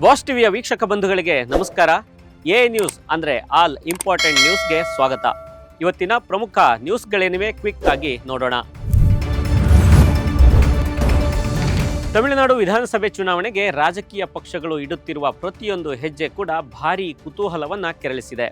Boss ಟಿವಿಯ ವೀಕ್ಷಕ ಬಂಧುಗಳಿಗೆ ನಮಸ್ಕಾರ. ಎ ನ್ಯೂಸ್ ಅಂದ್ರೆ ಆಲ್ ಇಂಪಾರ್ಟೆಂಟ್ ನ್ಯೂಸ್ಗೆ ಸ್ವಾಗತ. ಇವತ್ತಿನ ಪ್ರಮುಖ ನ್ಯೂಸ್ಗಳೇನಿವೆ ಕ್ವಿಕ್ ಆಗಿ ನೋಡೋಣ. ತಮಿಳುನಾಡು ವಿಧಾನಸಭೆ ಚುನಾವಣೆಗೆ ರಾಜಕೀಯ ಪಕ್ಷಗಳು ಇಡುತ್ತಿರುವ ಪ್ರತಿಯೊಂದು ಹೆಜ್ಜೆ ಕೂಡ ಭಾರೀ ಕುತೂಹಲವನ್ನ ಕೆರಳಿಸಿದೆ.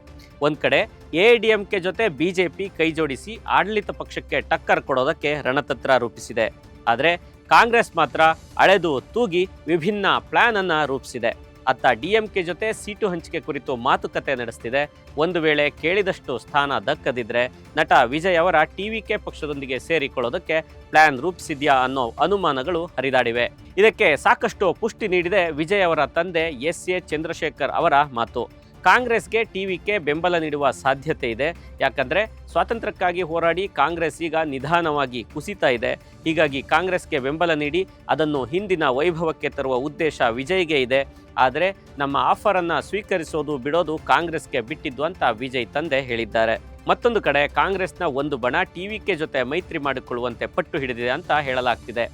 ಒಂದ್ ಕಡೆ ಎಐಡಿಎಂಕೆ ಜೊತೆ ಬಿಜೆಪಿ ಕೈಜೋಡಿಸಿ ಆಡಳಿತ ಪಕ್ಷಕ್ಕೆ ಟಕ್ಕರ್ ಕೊಡೋದಕ್ಕೆ ರಣತಂತ್ರ ರೂಪಿಸಿದೆ. ಆದರೆ ಕಾಂಗ್ರೆಸ್ ಮಾತ್ರ ಅಳೆದು ತೂಗಿ ವಿಭಿನ್ನ ಪ್ಲಾನ್ ಅನ್ನ ರೂಪಿಸಿದೆ. ಅತ್ತ ಡಿಎಂಕೆ ಜೊತೆ ಸೀಟು ಹಂಚಿಕೆ ಕುರಿತು ಮಾತುಕತೆ ನಡೆಸ್ತಿದೆ. ಒಂದು ವೇಳೆ ಕೇಳಿದಷ್ಟು ಸ್ಥಾನ ದಕ್ಕದಿದ್ರೆ ನಟ ವಿಜಯ್ ಅವರ ಟಿವಿಕೆ ಪಕ್ಷದೊಂದಿಗೆ ಸೇರಿಕೊಳ್ಳೋದಕ್ಕೆ ಪ್ಲಾನ್ ರೂಪಿಸಿದ್ಯಾ ಅನ್ನೋ ಅನುಮಾನಗಳು ಹರಿದಾಡಿವೆ. ಇದಕ್ಕೆ ಸಾಕಷ್ಟು ಪುಷ್ಟಿ ನೀಡಿದೆ ವಿಜಯ್ ಅವರ ತಂದೆ ಎಸ್.ಎ. ಚಂದ್ರಶೇಖರ್ ಅವರ ಮಾತು. ಕಾಂಗ್ರೆಸ್ಗೆ ಟಿವಿಕೆ ಬೆಂಬಲ ನೀಡುವ ಸಾಧ್ಯತೆ ಇದೆ. ಯಾಕಂದ್ರೆ ಸ್ವಾತಂತ್ರ್ಯಕ್ಕಾಗಿ ಹೋರಾಡಿ ಕಾಂಗ್ರೆಸ್ ಈಗ ನಿಧಾನವಾಗಿ ಕುಸಿತಾ ಇದೆ. ಹೀಗಾಗಿ ಕಾಂಗ್ರೆಸ್ಗೆ ಬೆಂಬಲ ನೀಡಿ ಅದನ್ನು ಹಿಂದಿನ ವೈಭವಕ್ಕೆ ತರುವ ಉದ್ದೇಶ ವಿಜಯ್ಗೆ ಇದೆ. ಆದರೆ ನಮ್ಮ ಆಫರ್ ಅನ್ನ ಸ್ವೀಕರಿಸೋದು ಬಿಡೋದು ಕಾಂಗ್ರೆಸ್ಗೆ ಬಿಟ್ಟಿದ್ದು ಅಂತ ವಿಜಯ್ ತಂದೆ ಹೇಳಿದ್ದಾರೆ. ಮತ್ತೊಂದು ಕಡೆ ಕಾಂಗ್ರೆಸ್ನ ಒಂದು ಬಣ ಟಿವಿಕೆ ಜೊತೆ ಮೈತ್ರಿ ಮಾಡಿಕೊಳ್ಳುವಂತೆ ಪಟ್ಟು ಹಿಡಿದಿದೆ ಅಂತ ಹೇಳಲಾಗ್ತಿದೆ.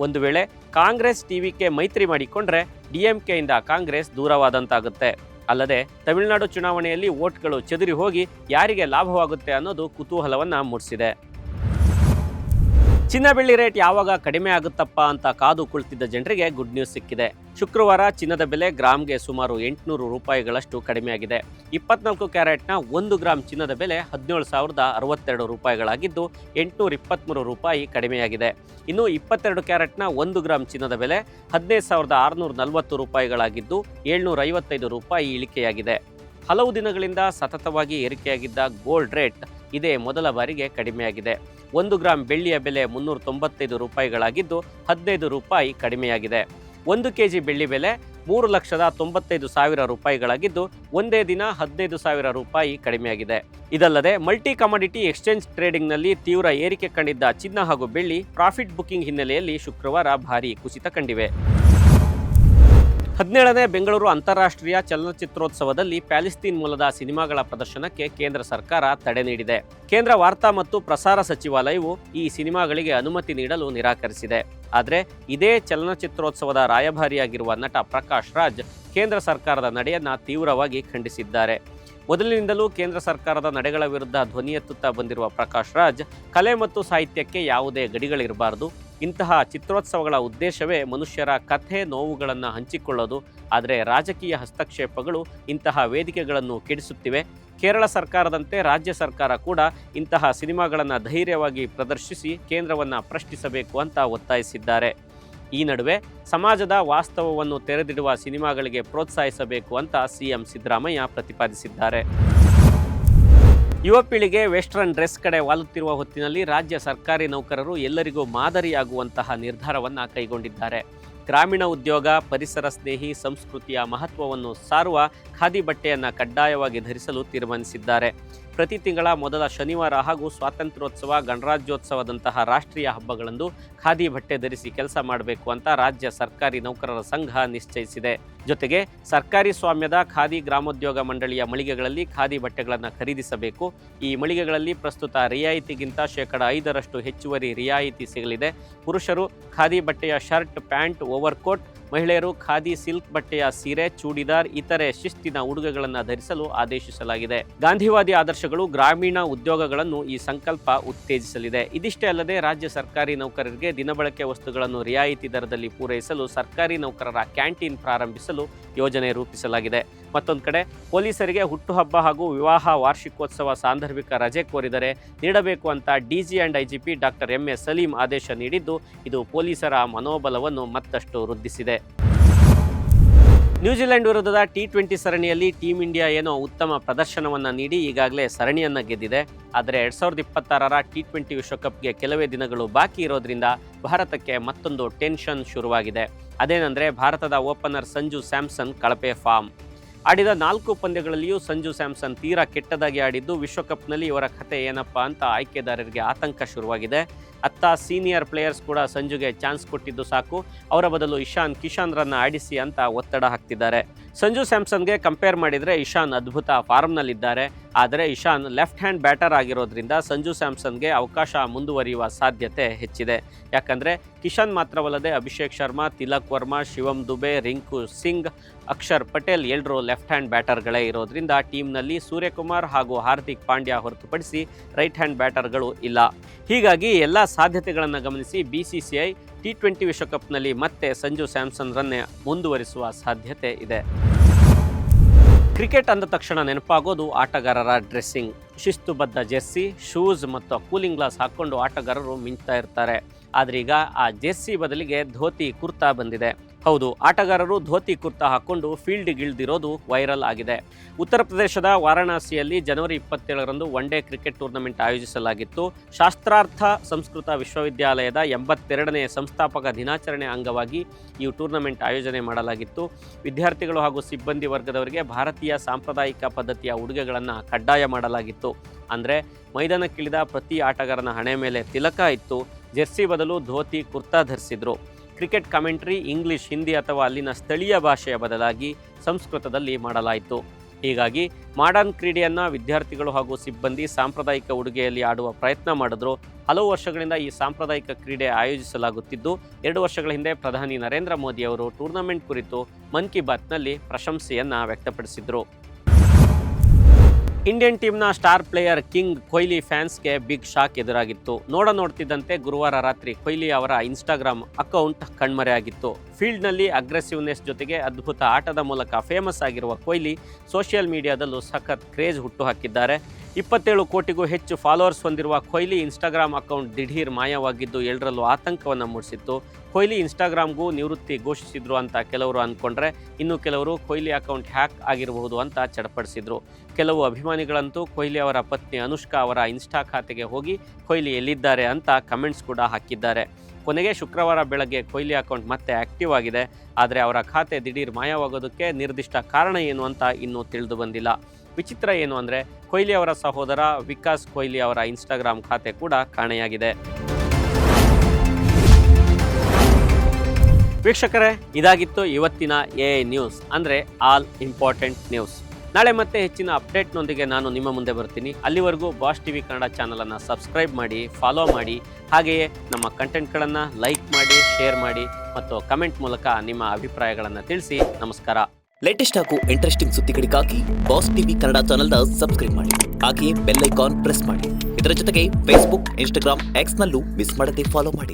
ಒಂದು ವೇಳೆ ಕಾಂಗ್ರೆಸ್ ಟಿವಿಕೆ ಮೈತ್ರಿ ಮಾಡಿಕೊಂಡ್ರೆ ಡಿಎಂಕೆಯಿಂದ ಕಾಂಗ್ರೆಸ್ ದೂರವಾದಂತಾಗುತ್ತೆ. ಅಲ್ಲದೆ ತಮಿಳುನಾಡು ಚುನಾವಣೆಯಲ್ಲಿ ವೋಟ್ಗಳು ಚೆದರಿ ಹೋಗಿ ಯಾರಿಗೆ ಲಾಭವಾಗುತ್ತೆ ಅನ್ನೋದು ಕುತೂಹಲವನ್ನ ಮೂಡಿಸಿದೆ. ಚಿನ್ನ ಬೆಳ್ಳಿ ರೇಟ್ ಯಾವಾಗ ಕಡಿಮೆ ಆಗುತ್ತಪ್ಪ ಅಂತ ಕಾದು ಕುಳಿತಿದ್ದ ಜನರಿಗೆ ಗುಡ್ ನ್ಯೂಸ್ ಸಿಕ್ಕಿದೆ. ಶುಕ್ರವಾರ ಚಿನ್ನದ ಬೆಲೆ ಗ್ರಾಮ್ಗೆ ಸುಮಾರು 800 ರೂಪಾಯಿಗಳಷ್ಟು ಕಡಿಮೆಯಾಗಿದೆ. 24 ಕ್ಯಾರೆಟ್ನ 1 ಗ್ರಾಂ ಚಿನ್ನದ ಬೆಲೆ 17,062 ರೂಪಾಯಿಗಳಾಗಿದ್ದು 823 ರೂಪಾಯಿ ಕಡಿಮೆಯಾಗಿದೆ. ಇನ್ನು 22 ಕ್ಯಾರೆಟ್ನ 1 ಗ್ರಾಂ ಚಿನ್ನದ ಬೆಲೆ 15,640 ರೂಪಾಯಿಗಳಾಗಿದ್ದು 755 ರೂಪಾಯಿ ಇಳಿಕೆಯಾಗಿದೆ. ಹಲವು ದಿನಗಳಿಂದ ಸತತವಾಗಿ ಏರಿಕೆಯಾಗಿದ್ದ ಗೋಲ್ಡ್ ರೇಟ್ ಇದೇ ಮೊದಲ ಬಾರಿಗೆ ಕಡಿಮೆಯಾಗಿದೆ. 1 ಗ್ರಾಂ ಬೆಳ್ಳಿಯ ಬೆಲೆ 395 ರೂಪಾಯಿಗಳಾಗಿದ್ದು 15 ರೂಪಾಯಿ ಕಡಿಮೆಯಾಗಿದೆ. 1 ಕೆಜಿ ಬೆಳ್ಳಿ ಬೆಲೆ 3,95,000 ರೂಪಾಯಿಗಳಾಗಿದ್ದು ಒಂದೇ ದಿನ 15,000 ರೂಪಾಯಿ ಕಡಿಮೆಯಾಗಿದೆ. ಇದಲ್ಲದೆ ಮಲ್ಟಿ ಕಮಾಡಿಟಿ ಎಕ್ಸ್ಚೇಂಜ್ ಟ್ರೇಡಿಂಗ್ನಲ್ಲಿ ತೀವ್ರ ಏರಿಕೆ ಕಂಡಿದ್ದ ಚಿನ್ನ ಹಾಗೂ ಬೆಳ್ಳಿ ಪ್ರಾಫಿಟ್ ಬುಕಿಂಗ್ ಹಿನ್ನೆಲೆಯಲ್ಲಿ ಶುಕ್ರವಾರ ಭಾರೀ ಕುಸಿತ ಕಂಡಿವೆ. 17ನೇ ಬೆಂಗಳೂರು ಅಂತಾರಾಷ್ಟ್ರೀಯ ಚಲನಚಿತ್ರೋತ್ಸವದಲ್ಲಿ ಪ್ಯಾಲೆಸ್ತೀನ್ ಮೂಲದ ಸಿನಿಮಾಗಳ ಪ್ರದರ್ಶನಕ್ಕೆ ಕೇಂದ್ರ ಸರ್ಕಾರ ತಡೆ ನೀಡಿದೆ. ಕೇಂದ್ರ ವಾರ್ತಾ ಮತ್ತು ಪ್ರಸಾರ ಸಚಿವಾಲಯವು ಈ ಸಿನಿಮಾಗಳಿಗೆ ಅನುಮತಿ ನೀಡಲು ನಿರಾಕರಿಸಿದೆ. ಆದರೆ ಇದೇ ಚಲನಚಿತ್ರೋತ್ಸವದ ರಾಯಭಾರಿಯಾಗಿರುವ ನಟ ಪ್ರಕಾಶ್ ರಾಜ್ ಕೇಂದ್ರ ಸರ್ಕಾರದ ನಡೆಯನ್ನ ತೀವ್ರವಾಗಿ ಖಂಡಿಸಿದ್ದಾರೆ. ಮೊದಲಿನಿಂದಲೂ ಕೇಂದ್ರ ಸರ್ಕಾರದ ನಡೆಗಳ ವಿರುದ್ಧ ಧ್ವನಿ ಎತ್ತುತ್ತಾ ಬಂದಿರುವ ಪ್ರಕಾಶ್ ರಾಜ್ ಕಲೆ ಮತ್ತು ಸಾಹಿತ್ಯಕ್ಕೆ ಯಾವುದೇ ಗಡಿಗಳಿರಬಾರದು. ಇಂತಹ ಚಿತ್ರೋತ್ಸವಗಳ ಉದ್ದೇಶವೇ ಮನುಷ್ಯರ ಕಥೆ ನೋವುಗಳನ್ನು ಹಂಚಿಕೊಳ್ಳೋದು. ಆದರೆ ರಾಜಕೀಯ ಹಸ್ತಕ್ಷೇಪಗಳು ಇಂತಹ ವೇದಿಕೆಗಳನ್ನು ಕೆಡಿಸುತ್ತಿವೆ. ಕೇರಳ ಸರ್ಕಾರದಂತೆ ರಾಜ್ಯ ಸರ್ಕಾರ ಕೂಡ ಇಂತಹ ಸಿನಿಮಾಗಳನ್ನು ಧೈರ್ಯವಾಗಿ ಪ್ರದರ್ಶಿಸಿ ಕೇಂದ್ರವನ್ನು ಪ್ರಶ್ನಿಸಬೇಕು ಅಂತ ಒತ್ತಾಯಿಸಿದ್ದಾರೆ. ಈ ನಡುವೆ ಸಮಾಜದ ವಾಸ್ತವವನ್ನು ತೆರೆದಿಡುವ ಸಿನಿಮಾಗಳಿಗೆ ಪ್ರೋತ್ಸಾಹಿಸಬೇಕು ಅಂತ ಸಿಎಂ ಸಿದ್ದರಾಮಯ್ಯ ಪ್ರತಿಪಾದಿಸಿದ್ದಾರೆ. ಯುವ ಪೀಳಿಗೆ ವೆಸ್ಟರ್ನ್ ಡ್ರೆಸ್ ಕಡೆ ವಾಲುತ್ತಿರುವ ಹೊತ್ತಿನಲ್ಲಿ ರಾಜ್ಯ ಸರ್ಕಾರಿ ನೌಕರರು ಎಲ್ಲರಿಗೂ ಮಾದರಿಯಾಗುವಂತಹ ನಿರ್ಧಾರವನ್ನು ಕೈಗೊಂಡಿದ್ದಾರೆ. ಗ್ರಾಮೀಣ ಉದ್ಯೋಗ, ಪರಿಸರ ಸ್ನೇಹಿ ಸಂಸ್ಕೃತಿಯ ಮಹತ್ವವನ್ನು ಸಾರುವ ಖಾದಿ ಬಟ್ಟೆಯನ್ನು ಕಡ್ಡಾಯವಾಗಿ ಧರಿಸಲು ತೀರ್ಮಾನಿಸಿದ್ದಾರೆ. ಪ್ರತಿ ತಿಂಗಳ ಮೊದಲ ಶನಿವಾರ ಹಾಗೂ ಸ್ವಾತಂತ್ರ್ಯೋತ್ಸವ, ಗಣರಾಜ್ಯೋತ್ಸವದಂತಹ ರಾಷ್ಟ್ರೀಯ ಹಬ್ಬಗಳಂದು ಖಾದಿ ಬಟ್ಟೆ ಧರಿಸಿ ಕೆಲಸ ಮಾಡಬೇಕು ಅಂತ ರಾಜ್ಯ ಸರ್ಕಾರಿ ನೌಕರರ ಸಂಘ ನಿಶ್ಚಯಿಸಿದೆ. ಜೊತೆಗೆ ಸರ್ಕಾರಿ ಸ್ವಾಮ್ಯದ ಖಾದಿ ಗ್ರಾಮೋದ್ಯೋಗ ಮಂಡಳಿಯ ಮಳಿಗೆಗಳಲ್ಲಿ ಖಾದಿ ಬಟ್ಟೆಗಳನ್ನು ಖರೀದಿಸಬೇಕು. ಈ ಮಳಿಗೆಗಳಲ್ಲಿ ಪ್ರಸ್ತುತ ರಿಯಾಯಿತಿಗಿಂತ 5% ಹೆಚ್ಚುವರಿ ರಿಯಾಯಿತಿ ಸಿಗಲಿದೆ. ಪುರುಷರು ಖಾದಿ ಬಟ್ಟೆಯ ಶರ್ಟ್, ಪ್ಯಾಂಟ್, ಓವರ್ಕೋಟ್, ಮಹಿಳೆಯರು ಖಾದಿ ಸಿಲ್ಕ್ ಬಟ್ಟೆಯ ಸೀರೆ, ಚೂಡಿದಾರ್, ಇತರೆ ಶಿಸ್ತಿನ ಉಡುಗೆಗಳನ್ನು ಧರಿಸಲು ಆದೇಶಿಸಲಾಗಿದೆ. ಗಾಂಧಿವಾದಿ ಆದರ್ಶಗಳು ಗ್ರಾಮೀಣ ಉದ್ಯೋಗಗಳನ್ನು ಈ ಸಂಕಲ್ಪ ಉತ್ತೇಜಿಸಲಿದೆ. ಇದಿಷ್ಟೇ ಅಲ್ಲದೆ ರಾಜ್ಯ ಸರ್ಕಾರಿ ನೌಕರರಿಗೆ ದಿನಬಳಕೆ ವಸ್ತುಗಳನ್ನು ರಿಯಾಯಿತಿ ದರದಲ್ಲಿ ಪೂರೈಸಲು ಸರ್ಕಾರಿ ನೌಕರರ ಕ್ಯಾಂಟೀನ್ ಪ್ರಾರಂಭಿಸಲು ಯೋಜನೆ ರೂಪಿಸಲಾಗಿದೆ. ಮತ್ತೊಂದು ಕಡೆ ಪೊಲೀಸರಿಗೆ ಹುಟ್ಟುಹಬ್ಬ ಹಾಗೂ ವಿವಾಹ ವಾರ್ಷಿಕೋತ್ಸವ ಸಾಂದರ್ಭಿಕ ರಜೆ ಕೋರಿದರೆ ನೀಡಬೇಕು ಅಂತ DG and IGP doctor M A. Salim ಆದೇಶ ನೀಡಿದ್ದು ಇದು ಪೊಲೀಸರ ಮನೋಬಲವನ್ನು ಮತ್ತಷ್ಟು ವೃದ್ಧಿಸಿದೆ. ನ್ಯೂಜಿಲೆಂಡ್ ವಿರುದ್ಧದ T20 ಸರಣಿಯಲ್ಲಿ ಟೀಂ ಇಂಡಿಯಾ ಏನೋ ಉತ್ತಮ ಪ್ರದರ್ಶನವನ್ನು ನೀಡಿ ಈಗಾಗಲೇ ಸರಣಿಯನ್ನು ಗೆದ್ದಿದೆ. ಆದರೆ 2026ರ T20 ವಿಶ್ವಕಪ್ಗೆ ಕೆಲವೇ ದಿನಗಳು ಬಾಕಿ ಇರೋದ್ರಿಂದ ಭಾರತಕ್ಕೆ ಮತ್ತೊಂದು ಟೆನ್ಷನ್ ಶುರುವಾಗಿದೆ. ಅದೇನೆಂದರೆ ಭಾರತದ ಓಪನರ್ ಸಂಜು ಸ್ಯಾಮ್ಸನ್ ಕಳಪೆ ಫಾರ್ಮ್. ಆಡಿದ 4 ಪಂದ್ಯಗಳಲ್ಲಿಯೂ ಸಂಜು ಸ್ಯಾಮ್ಸನ್ ತೀರಾ ಕೆಟ್ಟದಾಗಿ ಆಡಿದ್ದು ವಿಶ್ವಕಪ್ನಲ್ಲಿ ಇವರ ಕತೆ ಏನಪ್ಪಾ ಅಂತ ಆಯ್ಕೆದಾರರಿಗೆ ಆತಂಕ ಶುರುವಾಗಿದೆ. ಅತ್ತ ಸೀನಿಯರ್ ಪ್ಲೇಯರ್ಸ್ ಕೂಡ ಸಂಜುಗೆ ಚಾನ್ಸ್ ಕೊಟ್ಟಿದ್ದು ಸಾಕು, ಅವರ ಬದಲು ಇಶಾನ್ ಕಿಶನ್ರನ್ನ ಆಡಿಸಿ ಅಂತ ಒತ್ತಡ ಹಾಕ್ತಿದ್ದಾರೆ. ಸಂಜು ಸ್ಯಾಮ್ಸನ್ಗೆ ಕಂಪೇರ್ ಮಾಡಿದರೆ ಇಶಾನ್ ಅದ್ಭುತ ಫಾರ್ಮ್ನಲ್ಲಿದ್ದಾರೆ. ಆದರೆ ಇಶಾನ್ ಲೆಫ್ಟ್ ಹ್ಯಾಂಡ್ ಬ್ಯಾಟರ್ ಆಗಿರೋದ್ರಿಂದ ಸಂಜು ಸ್ಯಾಮ್ಸನ್ಗೆ ಅವಕಾಶ ಮುಂದುವರಿಯುವ ಸಾಧ್ಯತೆ ಹೆಚ್ಚಿದೆ. ಯಾಕಂದರೆ ಕಿಶನ್ ಮಾತ್ರವಲ್ಲದೆ ಅಭಿಷೇಕ್ ಶರ್ಮಾ, ತಿಲಕ್ ವರ್ಮಾ, ಶಿವಮ್ ದುಬೆ, ರಿಂಕು ಸಿಂಗ್, ಅಕ್ಷರ್ ಪಟೇಲ್ ಎಲ್ಲರೂ ಲೆಫ್ಟ್ ಹ್ಯಾಂಡ್ ಬ್ಯಾಟರ್ಗಳೇ ಇರೋದ್ರಿಂದ ಟೀಮ್ನಲ್ಲಿ ಸೂರ್ಯಕುಮಾರ್ ಹಾಗೂ ಹಾರ್ದಿಕ್ ಪಾಂಡ್ಯ ಹೊರತುಪಡಿಸಿ ರೈಟ್ ಹ್ಯಾಂಡ್ ಬ್ಯಾಟರ್ಗಳು ಇಲ್ಲ. ಹೀಗಾಗಿ ಎಲ್ಲ ಸಾಧ್ಯತೆಗಳನ್ನು ಗಮನಿಸಿ BCCI T20 ವಿಶ್ವಕಪ್ನಲ್ಲಿ ಮತ್ತೆ ಸಂಜು ಸ್ಯಾಮ್ಸನ್ರನ್ನೇ ಮುಂದುವರಿಸುವ ಸಾಧ್ಯತೆ ಇದೆ. ಕ್ರಿಕೆಟ್ ಅಂದ ತಕ್ಷಣ ನೆನಪಾಗೋದು ಆಟಗಾರರ ಡ್ರೆಸ್ಸಿಂಗ್. ಶಿಸ್ತುಬದ್ಧ ಜೆರ್ಸಿ, ಶೂಸ್ ಮತ್ತು ಕೂಲಿಂಗ್ ಗ್ಲಾಸ್ ಹಾಕ್ಕೊಂಡು ಆಟಗಾರರು ಮಿಂಚ್ತಾ ಇರ್ತಾರೆ. ಆದರೆ ಈಗ ಆ ಜೆರ್ಸಿ ಬದಲಿಗೆ ಧೋತಿ ಕುರ್ತಾ ಬಂದಿದೆ. ಹೌದು, ಆಟಗಾರರು ಧೋತಿ ಕುರ್ತಾ ಹಾಕ್ಕೊಂಡು ಫೀಲ್ಡ್ಗಿಳಿದಿರೋದು ವೈರಲ್ ಆಗಿದೆ. ಉತ್ತರ ಪ್ರದೇಶದ ವಾರಾಣಸಿಯಲ್ಲಿ ಜನವರಿ 27ರಂದು ಒನ್ ಡೇ ಕ್ರಿಕೆಟ್ ಟೂರ್ನಮೆಂಟ್ ಆಯೋಜಿಸಲಾಗಿತ್ತು. ಶಾಸ್ತ್ರಾರ್ಥ ಸಂಸ್ಕೃತ ವಿಶ್ವವಿದ್ಯಾಲಯದ 82ನೇ ಸಂಸ್ಥಾಪಕ ದಿನಾಚರಣೆ ಅಂಗವಾಗಿ ಈ ಟೂರ್ನಮೆಂಟ್ ಆಯೋಜನೆ ಮಾಡಲಾಗಿತ್ತು. ವಿದ್ಯಾರ್ಥಿಗಳು ಹಾಗೂ ಸಿಬ್ಬಂದಿ ವರ್ಗದವರಿಗೆ ಭಾರತೀಯ ಸಾಂಪ್ರದಾಯಿಕ ಪದ್ಧತಿಯ ಉಡುಗೆಗಳನ್ನು ಕಡ್ಡಾಯ ಮಾಡಲಾಗಿತ್ತು. ಅಂದರೆ ಮೈದಾನಕ್ಕಿಳಿದ ಪ್ರತಿ ಆಟಗಾರನ ಹಣೆ ಮೇಲೆ ತಿಲಕ ಇತ್ತು. ಜೆರ್ಸಿ ಬದಲು ಧೋತಿ ಕುರ್ತಾ ಧರಿಸಿದ್ರು. ಕ್ರಿಕೆಟ್ ಕಾಮೆಂಟ್ರಿ ಇಂಗ್ಲಿಷ್, ಹಿಂದಿ ಅಥವಾ ಅಲ್ಲಿನ ಸ್ಥಳೀಯ ಭಾಷೆಯ ಬದಲಾಗಿ ಸಂಸ್ಕೃತದಲ್ಲಿ ಮಾಡಲಾಯಿತು. ಹೀಗಾಗಿ ಮಾಡರ್ನ್ ಕ್ರೀಡೆಯನ್ನು ವಿದ್ಯಾರ್ಥಿಗಳು ಹಾಗೂ ಸಿಬ್ಬಂದಿ ಸಾಂಪ್ರದಾಯಿಕ ಉಡುಗೆಯಲ್ಲಿ ಆಡುವ ಪ್ರಯತ್ನ ಮಾಡಿದ್ರು. ಹಲವು ವರ್ಷಗಳಿಂದ ಈ ಸಾಂಪ್ರದಾಯಿಕ ಕ್ರೀಡೆ ಆಯೋಜಿಸಲಾಗುತ್ತಿದ್ದು, 2 ವರ್ಷಗಳ ಹಿಂದೆ ಪ್ರಧಾನಿ ನರೇಂದ್ರ ಮೋದಿ ಅವರು ಟೂರ್ನಮೆಂಟ್ ಕುರಿತು ಮನ್ ಕಿ ಬಾತ್ನಲ್ಲಿ ಪ್ರಶಂಸೆಯನ್ನು ವ್ಯಕ್ತಪಡಿಸಿದರು. ಇಂಡಿಯನ್ ಟೀಮ್ನ ಸ್ಟಾರ್ ಪ್ಲೇಯರ್ ಕಿಂಗ್ ಕೊಹ್ಲಿ ಫ್ಯಾನ್ಸ್ಗೆ ಬಿಗ್ ಶಾಕ್ ಎದುರಾಗಿತ್ತು. ನೋಡ್ತಿದ್ದಂತೆ ಗುರುವಾರ ರಾತ್ರಿ ಕೊಹ್ಲಿ ಅವರ ಇನ್ಸ್ಟಾಗ್ರಾಮ್ ಅಕೌಂಟ್ ಕಣ್ಮರೆಯಾಗಿತ್ತು. ಫೀಲ್ಡ್ನಲ್ಲಿ ಅಗ್ರೆಸಿವ್ನೆಸ್ ಜೊತೆಗೆ ಅದ್ಭುತ ಆಟದ ಮೂಲಕ ಫೇಮಸ್ ಆಗಿರುವ ಕೊಹ್ಲಿ ಸೋಷಿಯಲ್ ಮೀಡಿಯಾದಲ್ಲೂ ಸಖತ್ ಕ್ರೇಜ್ ಹುಟ್ಟುಹಾಕಿದ್ದಾರೆ. 27 ಕೋಟಿಗೂ ಹೆಚ್ಚು ಫಾಲೋವರ್ಸ್ ಹೊಂದಿರುವ ಕೊಹ್ಲಿ ಇನ್ಸ್ಟಾಗ್ರಾಮ್ ಅಕೌಂಟ್ ದಿಢೀರ್ ಮಾಯವಾಗಿದ್ದು ಎಲ್ಲರಲ್ಲೂ ಆತಂಕವನ್ನು ಮೂಡಿಸಿತ್ತು. ಕೊಹ್ಲಿ ಇನ್ಸ್ಟಾಗ್ರಾಮ್ಗೂ ನಿವೃತ್ತಿ ಘೋಷಿಸಿದ್ರು ಅಂತ ಕೆಲವರು ಅಂದ್ಕೊಂಡ್ರೆ, ಇನ್ನು ಕೆಲವರು ಕೊಹ್ಲಿ ಅಕೌಂಟ್ ಹ್ಯಾಕ್ ಆಗಿರಬಹುದು ಅಂತ ಚಡಪಡಿಸಿದ್ರು. ಕೆಲವು ಅಭಿಮಾನಿಗಳಂತೂ ಕೊಹ್ಲಿ ಅವರ ಪತ್ನಿ ಅನುಷ್ಕಾ ಅವರ ಇನ್ಸ್ಟಾ ಖಾತೆಗೆ ಹೋಗಿ ಕೊಹ್ಲಿ ಎಲ್ಲಿದ್ದಾರೆ ಅಂತ ಕಮೆಂಟ್ಸ್ ಕೂಡ ಹಾಕಿದ್ದಾರೆ. ಕೊನೆಗೆ ಶುಕ್ರವಾರ ಬೆಳಗ್ಗೆ ಕೊಹ್ಲಿ ಅಕೌಂಟ್ ಮತ್ತೆ ಆಕ್ಟಿವ್ ಆಗಿದೆ. ಆದರೆ ಅವರ ಖಾತೆ ದಿಢೀರ್ ಮಾಯವಾಗೋದಕ್ಕೆ ನಿರ್ದಿಷ್ಟ ಕಾರಣ ಏನು ಅಂತ ಇನ್ನೂ ತಿಳಿದು ಬಂದಿಲ್ಲ. ವಿಚಿತ್ರ ಏನು ಅಂದರೆ, ಕೊಹ್ಲಿ ಅವರ ಸಹೋದರ ವಿಕಾಸ್ ಕೊಹ್ಲಿ ಅವರ ಇನ್ಸ್ಟಾಗ್ರಾಮ್ ಖಾತೆ ಕೂಡ ಕಾಣೆಯಾಗಿದೆ. ವೀಕ್ಷಕರೇ, ಇದಾಗಿತ್ತು ಇವತ್ತಿನ AI ನ್ಯೂಸ್, ಅಂದರೆ ಆಲ್ ಇಂಪಾರ್ಟೆಂಟ್ ನ್ಯೂಸ್. ನಾಳೆ ಮತ್ತೆ ಹೆಚ್ಚಿನ ಅಪ್ಡೇಟ್ನೊಂದಿಗೆ ನಾನು ನಿಮ್ಮ ಮುಂದೆ ಬರ್ತೀನಿ. ಅಲ್ಲಿವರೆಗೂ ಬಾಸ್ TV ಕನ್ನಡ ಚಾನಲನ್ನು ಸಬ್ಸ್ಕ್ರೈಬ್ ಮಾಡಿ, ಫಾಲೋ ಮಾಡಿ. ಹಾಗೆಯೇ ನಮ್ಮ ಕಂಟೆಂಟ್ಗಳನ್ನು ಲೈಕ್ ಮಾಡಿ, ಶೇರ್ ಮಾಡಿ ಮತ್ತು ಕಮೆಂಟ್ ಮೂಲಕ ನಿಮ್ಮ ಅಭಿಪ್ರಾಯಗಳನ್ನು ತಿಳಿಸಿ. ನಮಸ್ಕಾರ. ಲೇಟೆಸ್ಟ್ ಹಾಗೂ ಇಂಟ್ರೆಸ್ಟಿಂಗ್ ಸುದ್ದಿಗಳಿಗಾಗಿ ಬಾಸ್ TV ಕನ್ನಡ ಚಾನೆಲ್ನ ಸಬ್ಸ್ಕ್ರೈಬ್ ಮಾಡಿ. ಹಾಗೆಯೇ ಬೆಲ್ ಐಕಾನ್ ಪ್ರೆಸ್ ಮಾಡಿ. ಇದರ ಜೊತೆಗೆ ಫೇಸ್ಬುಕ್, ಇನ್ಸ್ಟಾಗ್ರಾಮ್, X ನಲ್ಲೂ ಮಿಸ್ ಮಾಡದೆ ಫಾಲೋ ಮಾಡಿ.